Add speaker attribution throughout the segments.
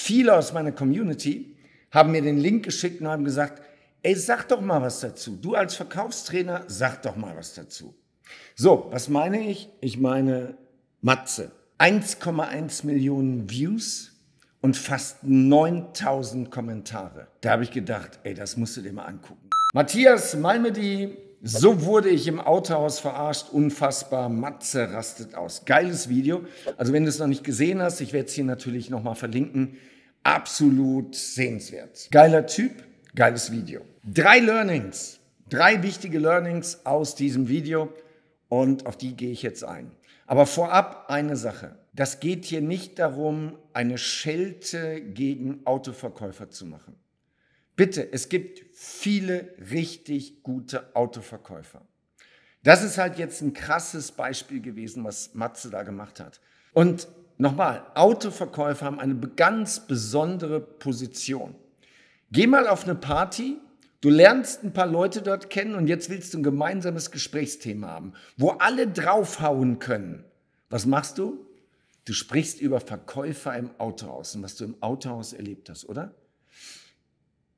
Speaker 1: viele aus meiner Community haben mir den Link geschickt und haben gesagt, ey, sag doch mal was dazu. Du als Verkaufstrainer, sag doch mal was dazu. So, was meine ich? Ich meine Matze. 1,1 Millionen Views und fast 9000 Kommentare. Da habe ich gedacht, ey, das musst du dir mal angucken. Matthias Malmedy, so wurde ich im Autohaus verarscht, unfassbar, Matze rastet aus. Geiles Video, also wenn du es noch nicht gesehen hast, ich werde es hier natürlich nochmal verlinken, absolut sehenswert. Geiler Typ, geiles Video. 3 Learnings, 3 wichtige Learnings aus diesem Video und auf die gehe ich jetzt ein. Aber vorab eine Sache, das geht hier nicht darum, eine Schelte gegen Autoverkäufer zu machen. Bitte, es gibt viele richtig gute Autoverkäufer. Das ist halt jetzt ein krasses Beispiel gewesen, was Matze da gemacht hat. Und nochmal, Autoverkäufer haben eine ganz besondere Position. Geh mal auf eine Party, du lernst ein paar Leute dort kennen und jetzt willst du ein gemeinsames Gesprächsthema haben, wo alle draufhauen können. Was machst du? Du sprichst über Verkäufer im Autohaus und was du im Autohaus erlebt hast, oder?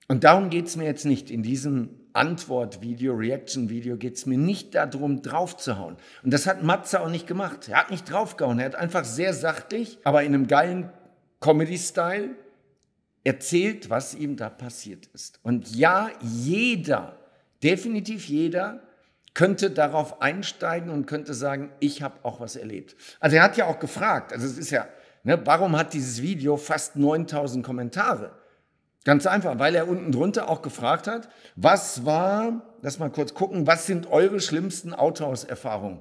Speaker 1: Und darum geht es mir jetzt nicht. In diesem Antwort-Video, Reaction-Video geht es mir nicht darum, draufzuhauen. Und das hat Matze auch nicht gemacht. Er hat nicht draufgehauen. Er hat einfach sehr sachlich, aber in einem geilen Comedy-Style erzählt, was ihm da passiert ist. Und ja, jeder, definitiv jeder, könnte darauf einsteigen und könnte sagen, ich habe auch was erlebt. Also er hat ja auch gefragt, also es ist ja, warum hat dieses Video fast 9000 Kommentare? Ganz einfach, weil er unten drunter auch gefragt hat, was war, lass mal kurz gucken, was sind eure schlimmsten Autohauserfahrungen?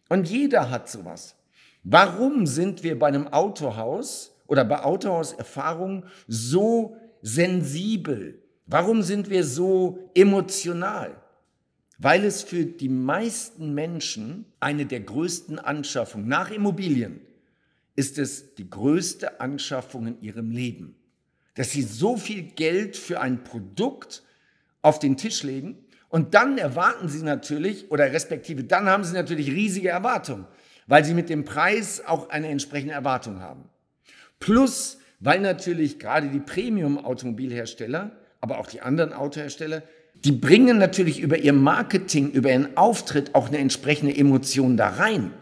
Speaker 1: Und jeder hat sowas. Warum sind wir bei einem Autohaus oder bei Autohauserfahrungen so sensibel? Warum sind wir so emotional? Weil es für die meisten Menschen eine der größten Anschaffungen, nach Immobilien, ist es die größte Anschaffung in ihrem Leben. Dass sie so viel Geld für ein Produkt auf den Tisch legen und dann erwarten sie natürlich, oder respektive dann haben sie natürlich riesige Erwartungen, weil sie mit dem Preis auch eine entsprechende Erwartung haben. Plus, weil natürlich gerade die Premium-Automobilhersteller, aber auch die anderen Autohersteller, die bringen natürlich über ihr Marketing, über ihren Auftritt auch eine entsprechende Emotion da rein.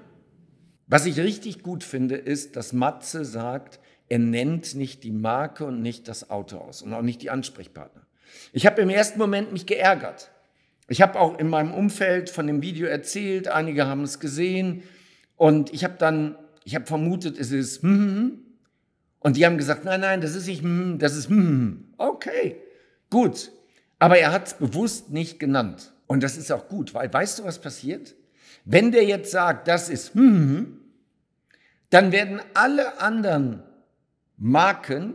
Speaker 1: Was ich richtig gut finde, ist, dass Matze sagt, er nennt nicht die Marke und nicht das Autohaus und auch nicht die Ansprechpartner. Ich habe im ersten Moment mich geärgert. Ich habe auch in meinem Umfeld von dem Video erzählt, einige haben es gesehen und ich habe vermutet, es ist und die haben gesagt, nein, das ist nicht das ist okay, gut. Aber er hat es bewusst nicht genannt. Und das ist auch gut, weil weißt du, was passiert? Wenn der jetzt sagt, das ist dann werden alle anderen Marken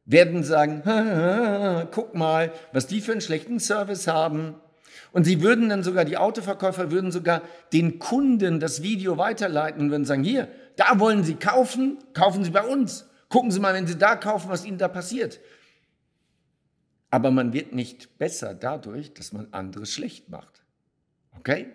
Speaker 1: werden sagen, guck mal, was die für einen schlechten Service haben. Und sie würden dann sogar, die Autoverkäufer würden sogar den Kunden das Video weiterleiten und würden sagen, hier, da wollen Sie kaufen, kaufen Sie bei uns. Gucken Sie mal, wenn Sie da kaufen, was Ihnen da passiert. Aber man wird nicht besser dadurch, dass man anderes schlecht macht. Okay?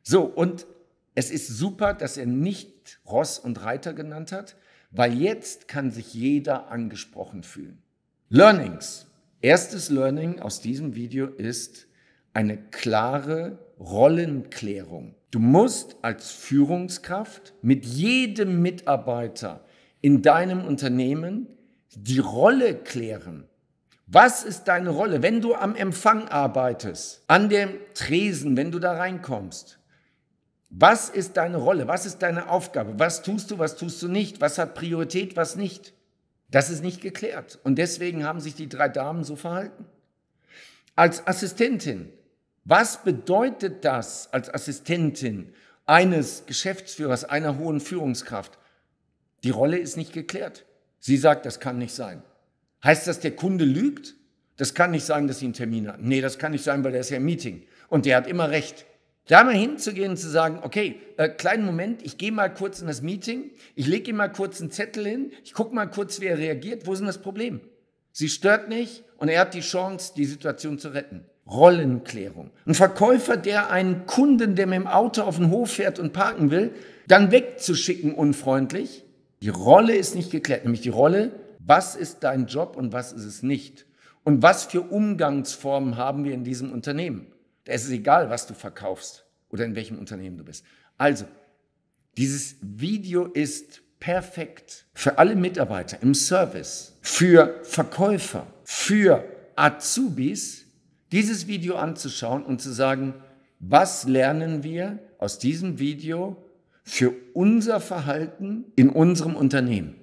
Speaker 1: So, und es ist super, dass er nicht Ross und Reiter genannt hat, weil jetzt kann sich jeder angesprochen fühlen. Learnings. Erstes Learning aus diesem Video ist eine klare Rollenklärung. Du musst als Führungskraft mit jedem Mitarbeiter in deinem Unternehmen die Rolle klären. Was ist deine Rolle, wenn du am Empfang arbeitest, an dem Tresen, wenn du da reinkommst? Was ist deine Rolle? Was ist deine Aufgabe? Was tust du nicht? Was hat Priorität, was nicht? Das ist nicht geklärt. Und deswegen haben sich die 3 Damen so verhalten. Als Assistentin, was bedeutet das als Assistentin eines Geschäftsführers, einer hohen Führungskraft? Die Rolle ist nicht geklärt. Sie sagt, das kann nicht sein. Heißt das, der Kunde lügt? Das kann nicht sein, dass sie einen Termin hat. Nee, das kann nicht sein, weil der ist ja im Meeting. Und der hat immer recht. Da mal hinzugehen und zu sagen, okay, kleinen Moment, ich gehe mal kurz in das Meeting, ich lege ihm mal kurz einen Zettel hin, ich gucke mal kurz, wie er reagiert, wo ist denn das Problem? Sie stört nicht und er hat die Chance, die Situation zu retten. Rollenklärung. Ein Verkäufer, der einen Kunden, der mit dem Auto auf den Hof fährt und parken will, dann wegzuschicken unfreundlich. Die Rolle ist nicht geklärt, nämlich die Rolle, Was ist dein Job und was ist es nicht? Und was für Umgangsformen haben wir in diesem Unternehmen? Da ist es egal, was du verkaufst oder in welchem Unternehmen du bist. Also, dieses Video ist perfekt für alle Mitarbeiter im Service, für Verkäufer, für Azubis, dieses Video anzuschauen und zu sagen, was lernen wir aus diesem Video für unser Verhalten in unserem Unternehmen?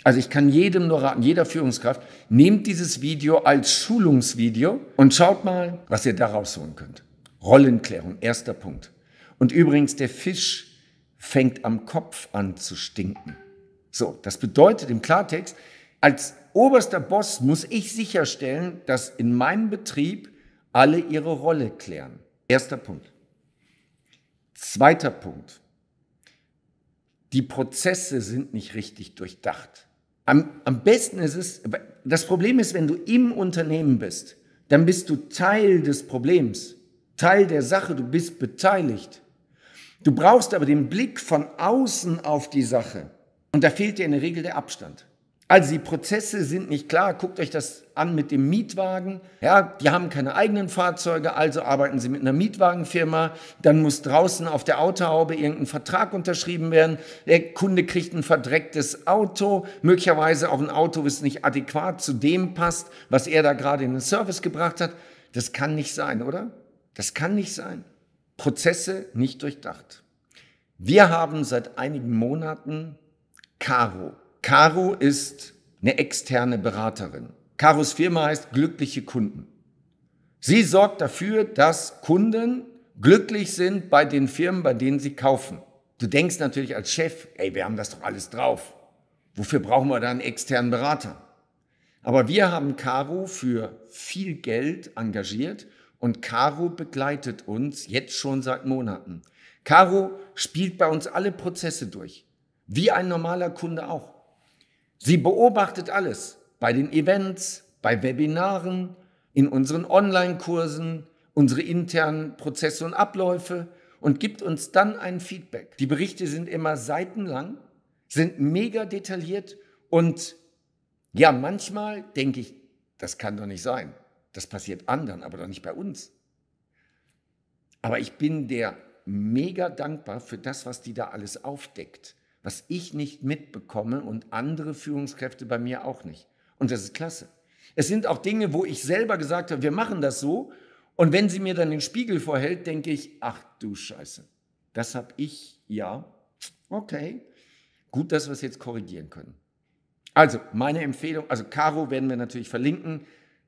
Speaker 1: Also ich kann jedem nur raten, jeder Führungskraft, nehmt dieses Video als Schulungsvideo und schaut mal, was ihr da rausholen könnt. Rollenklärung, erster Punkt. Und übrigens, der Fisch fängt am Kopf an zu stinken. So, das bedeutet im Klartext, als oberster Boss muss ich sicherstellen, dass in meinem Betrieb alle ihre Rolle klären. Erster Punkt. Zweiter Punkt. Die Prozesse sind nicht richtig durchdacht. Am besten ist es, das Problem ist, wenn du im Unternehmen bist, dann bist du Teil des Problems, Teil der Sache, du bist beteiligt. Du brauchst aber den Blick von außen auf die Sache. Und da fehlt dir in der Regel der Abstand. Also die Prozesse sind nicht klar. Guckt euch das an mit dem Mietwagen. Ja, die haben keine eigenen Fahrzeuge, also arbeiten sie mit einer Mietwagenfirma. Dann muss draußen auf der Autohaube irgendein Vertrag unterschrieben werden. Der Kunde kriegt ein verdrecktes Auto, möglicherweise auch ein Auto, das nicht adäquat zu dem passt, was er da gerade in den Service gebracht hat. Das kann nicht sein, oder? Das kann nicht sein. Prozesse nicht durchdacht. Wir haben seit einigen Monaten Caro. Caro ist eine externe Beraterin. Caros Firma heißt Glückliche Kunden. Sie sorgt dafür, dass Kunden glücklich sind bei den Firmen, bei denen sie kaufen. Du denkst natürlich als Chef, ey, wir haben das doch alles drauf. Wofür brauchen wir da einen externen Berater? Aber wir haben Caro für viel Geld engagiert und Caro begleitet uns jetzt schon seit Monaten. Caro spielt bei uns alle Prozesse durch, wie ein normaler Kunde auch. Sie beobachtet alles bei den Events, bei Webinaren, in unseren Online-Kursen, unsere internen Prozesse und Abläufe und gibt uns dann ein Feedback. Die Berichte sind immer seitenlang, sind mega detailliert und ja, manchmal denke ich, das kann doch nicht sein. Das passiert anderen, aber doch nicht bei uns. Aber ich bin der mega dankbar für das, was die da alles aufdeckt, was ich nicht mitbekomme und andere Führungskräfte bei mir auch nicht. Und das ist klasse. Es sind auch Dinge, wo ich selber gesagt habe, wir machen das so. Und wenn sie mir dann den Spiegel vorhält, denke ich, ach du Scheiße, das habe ich, ja, okay, gut, dass wir es jetzt korrigieren können. Also meine Empfehlung, also Caro werden wir natürlich verlinken,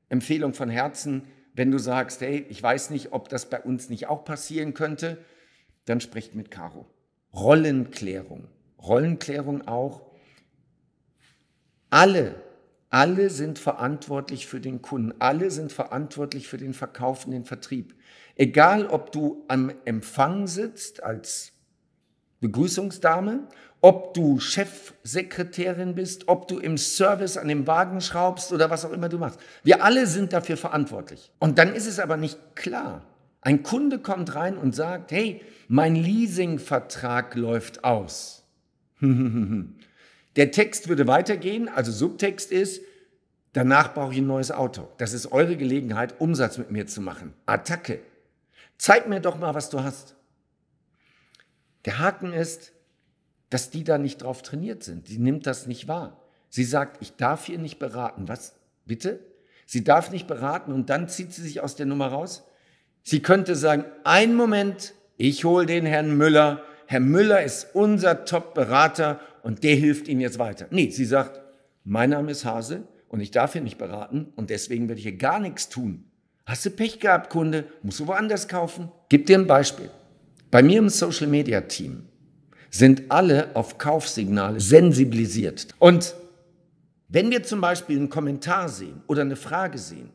Speaker 1: Empfehlung von Herzen, wenn du sagst, hey, ich weiß nicht, ob das bei uns nicht auch passieren könnte, dann sprecht mit Caro. Rollenklärung auch. Alle sind verantwortlich für den Kunden. Alle sind verantwortlich für den Verkauf und den Vertrieb. Egal, ob du am Empfang sitzt als Begrüßungsdame, ob du Chefsekretärin bist, ob du im Service an dem Wagen schraubst oder was auch immer du machst. Wir alle sind dafür verantwortlich. Und dann ist es aber nicht klar. Ein Kunde kommt rein und sagt, hey, mein Leasingvertrag läuft aus. Der Text würde weitergehen, also Subtext ist, danach brauche ich ein neues Auto. Das ist eure Gelegenheit, Umsatz mit mir zu machen. Attacke. Zeig mir doch mal, was du hast. Der Haken ist, dass die da nicht drauf trainiert sind. Sie nimmt das nicht wahr. Sie sagt, ich darf hier nicht beraten. Was? Bitte? Sie darf nicht beraten und dann zieht sie sich aus der Nummer raus. Sie könnte sagen, einen Moment, ich hole den Herrn Müller. Herr Müller ist unser Top-Berater und der hilft Ihnen jetzt weiter. Nee, sie sagt, mein Name ist Hase und ich darf hier nicht beraten und deswegen werde ich hier gar nichts tun. Hast du Pech gehabt, Kunde? Musst du woanders kaufen? Gib dir ein Beispiel. Bei mir im Social-Media-Team sind alle auf Kaufsignale sensibilisiert. Und wenn wir zum Beispiel einen Kommentar sehen oder eine Frage sehen,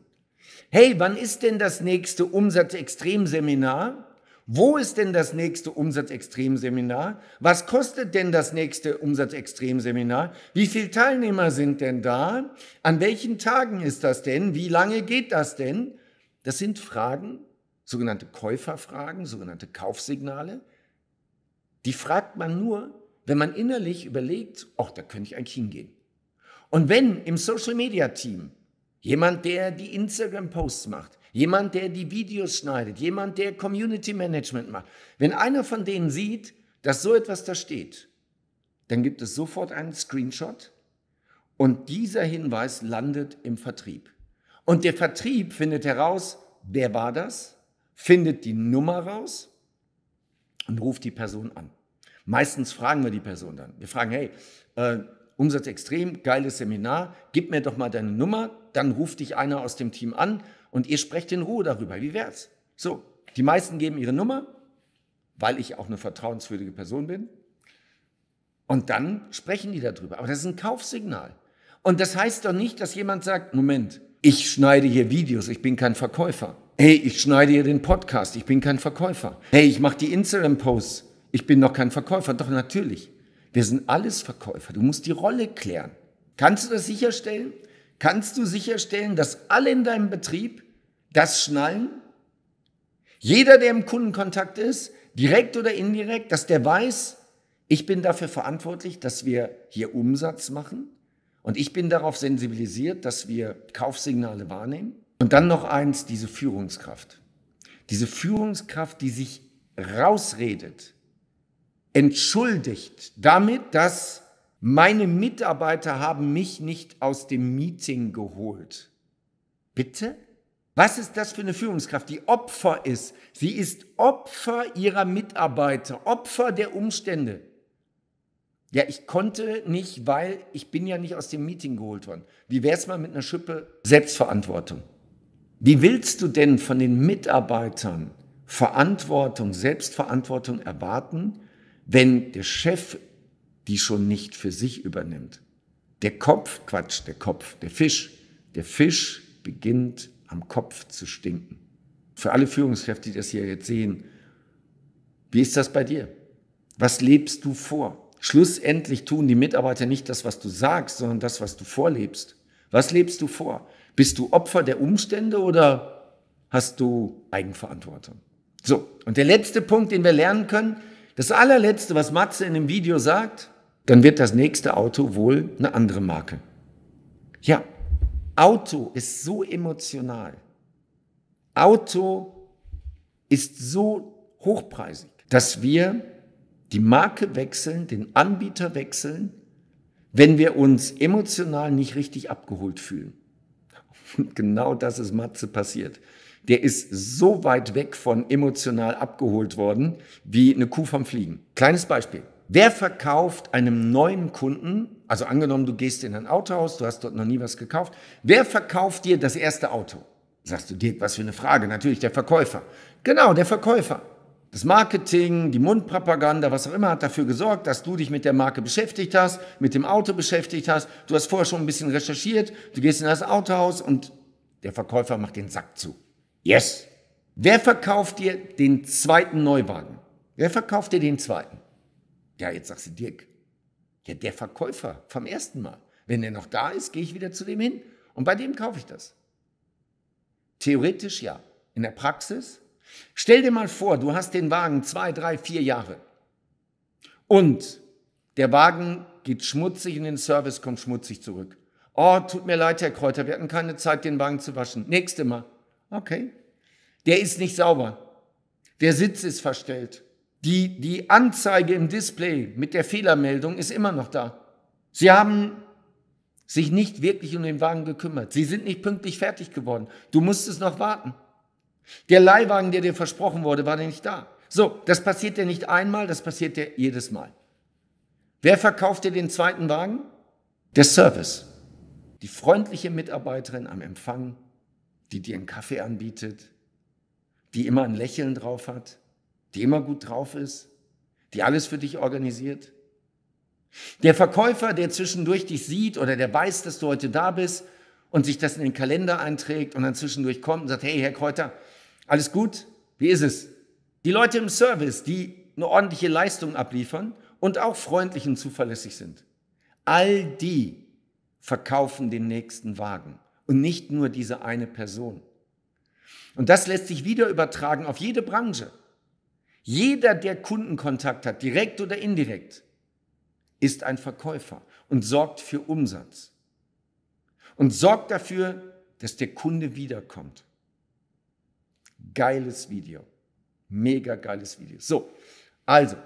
Speaker 1: hey, wann ist denn das nächste Umsatzextrem-Seminar? Wo ist denn das nächste Umsatzextrem-Seminar? Was kostet denn das nächste Umsatzextrem-Seminar? Wie viele Teilnehmer sind denn da? An welchen Tagen ist das denn? Wie lange geht das denn? Das sind Fragen, sogenannte Käuferfragen, sogenannte Kaufsignale. Die fragt man nur, wenn man innerlich überlegt, ach, da könnte ich eigentlich hingehen. Und wenn im Social-Media-Team jemand, der die Instagram-Posts macht, jemand, der die Videos schneidet, jemand, der Community-Management macht, wenn einer von denen sieht, dass so etwas da steht, dann gibt es sofort einen Screenshot und dieser Hinweis landet im Vertrieb. Und der Vertrieb findet heraus, wer war das, findet die Nummer raus und ruft die Person an. Meistens fragen wir die Person dann. Wir fragen, hey, Umsatz extrem, geiles Seminar, gib mir doch mal deine Nummer, dann ruft dich einer aus dem Team an und ihr sprecht in Ruhe darüber. Wie wär's? So, die meisten geben ihre Nummer, weil ich auch eine vertrauenswürdige Person bin. Und dann sprechen die darüber. Aber das ist ein Kaufsignal. Und das heißt doch nicht, dass jemand sagt, Moment, ich schneide hier Videos, ich bin kein Verkäufer. Hey, ich schneide hier den Podcast, ich bin kein Verkäufer. Hey, ich mache die Instagram-Posts, ich bin noch kein Verkäufer. Doch natürlich, wir sind alles Verkäufer. Du musst die Rolle klären. Kannst du das sicherstellen? Kannst du sicherstellen, dass alle in deinem Betrieb das schnallen? Jeder, der im Kundenkontakt ist, direkt oder indirekt, dass der weiß, ich bin dafür verantwortlich, dass wir hier Umsatz machen und ich bin darauf sensibilisiert, dass wir Kaufsignale wahrnehmen. Und dann noch eins, diese Führungskraft. Diese Führungskraft, die sich rausredet, entschuldigt damit, dass meine Mitarbeiter haben mich nicht aus dem Meeting geholt. Bitte? Was ist das für eine Führungskraft, die Opfer ist? Sie ist Opfer ihrer Mitarbeiter, Opfer der Umstände. Ja, ich konnte nicht, weil ich bin ja nicht aus dem Meeting geholt worden. Wie wäre es mal mit einer Schippe Selbstverantwortung? Wie willst du denn von den Mitarbeitern Verantwortung, Selbstverantwortung erwarten, wenn der Chef die schon nicht für sich übernimmt? Der Fisch beginnt am Kopf zu stinken. Für alle Führungskräfte, die das hier jetzt sehen, wie ist das bei dir? Was lebst du vor? Schlussendlich tun die Mitarbeiter nicht das, was du sagst, sondern das, was du vorlebst. Was lebst du vor? Bist du Opfer der Umstände oder hast du Eigenverantwortung? So, und der letzte Punkt, den wir lernen können, das allerletzte, was Matze in dem Video sagt, dann wird das nächste Auto wohl eine andere Marke. Ja, Auto ist so emotional. Auto ist so hochpreisig, dass wir die Marke wechseln, den Anbieter wechseln, wenn wir uns emotional nicht richtig abgeholt fühlen. Und genau das ist Matze passiert. Der ist so weit weg von emotional abgeholt worden, wie eine Kuh vom Fliegen. Kleines Beispiel. Wer verkauft einem neuen Kunden, also angenommen, du gehst in ein Autohaus, du hast dort noch nie was gekauft, wer verkauft dir das erste Auto? Sagst du, Dirk, was für eine Frage? Natürlich der Verkäufer. Genau, der Verkäufer. Das Marketing, die Mundpropaganda, was auch immer, hat dafür gesorgt, dass du dich mit der Marke beschäftigt hast, mit dem Auto beschäftigt hast. Du hast vorher schon ein bisschen recherchiert, du gehst in das Autohaus und der Verkäufer macht den Sack zu. Yes! Wer verkauft dir den zweiten Neuwagen? Wer verkauft dir den zweiten? Ja, jetzt sagst du, Dirk, ja, der Verkäufer vom ersten Mal. Wenn der noch da ist, gehe ich wieder zu dem hin und bei dem kaufe ich das. Theoretisch ja. In der Praxis? Stell dir mal vor, du hast den Wagen 2, 3, 4 Jahre und der Wagen geht schmutzig in den Service, kommt schmutzig zurück. Oh, tut mir leid, Herr Kräuter, wir hatten keine Zeit, den Wagen zu waschen. Nächste Mal. Okay. Der ist nicht sauber. Der Sitz ist verstellt. Die Anzeige im Display mit der Fehlermeldung ist immer noch da. Sie haben sich nicht wirklich um den Wagen gekümmert. Sie sind nicht pünktlich fertig geworden. Du musstest noch warten. Der Leihwagen, der dir versprochen wurde, war nicht da. So, das passiert dir nicht einmal, das passiert dir jedes Mal. Wer verkauft dir den zweiten Wagen? Der Service. Die freundliche Mitarbeiterin am Empfang, die dir einen Kaffee anbietet, die immer ein Lächeln drauf hat, die immer gut drauf ist, die alles für dich organisiert. Der Verkäufer, der zwischendurch dich sieht oder der weiß, dass du heute da bist und sich das in den Kalender einträgt und dann zwischendurch kommt und sagt, hey, Herr Kräuter, alles gut? Wie ist es? Die Leute im Service, die eine ordentliche Leistung abliefern und auch freundlich und zuverlässig sind. All die verkaufen den nächsten Wagen und nicht nur diese eine Person. Und das lässt sich wieder übertragen auf jede Branche. Jeder, der Kundenkontakt hat, direkt oder indirekt, ist ein Verkäufer und sorgt für Umsatz. und sorgt dafür, dass der Kunde wiederkommt. Geiles Video. Mega geiles Video. So, also,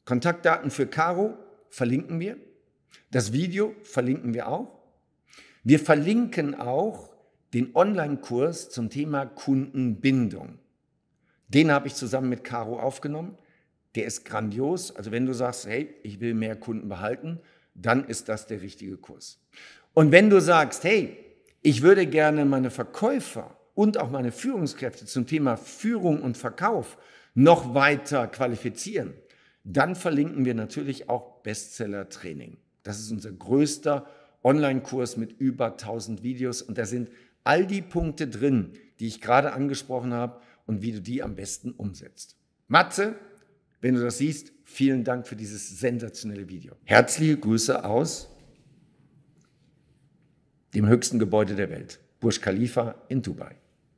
Speaker 1: Kontaktdaten für Caro verlinken wir. Das Video verlinken wir auch. Wir verlinken auch den Online-Kurs zum Thema Kundenbindung. Den habe ich zusammen mit Caro aufgenommen. Der ist grandios. Also wenn du sagst, hey, ich will mehr Kunden behalten, dann ist das der richtige Kurs. Und wenn du sagst, hey, ich würde gerne meine Verkäufer und auch meine Führungskräfte zum Thema Führung und Verkauf noch weiter qualifizieren, dann verlinken wir natürlich auch Bestseller Training. Das ist unser größter Online-Kurs mit über 1000 Videos und da sind all die Punkte drin, die ich gerade angesprochen habe und wie du die am besten umsetzt. Matze, wenn du das siehst, vielen Dank für dieses sensationelle Video. Herzliche Grüße aus dem höchsten Gebäude der Welt, Burj Khalifa in Dubai.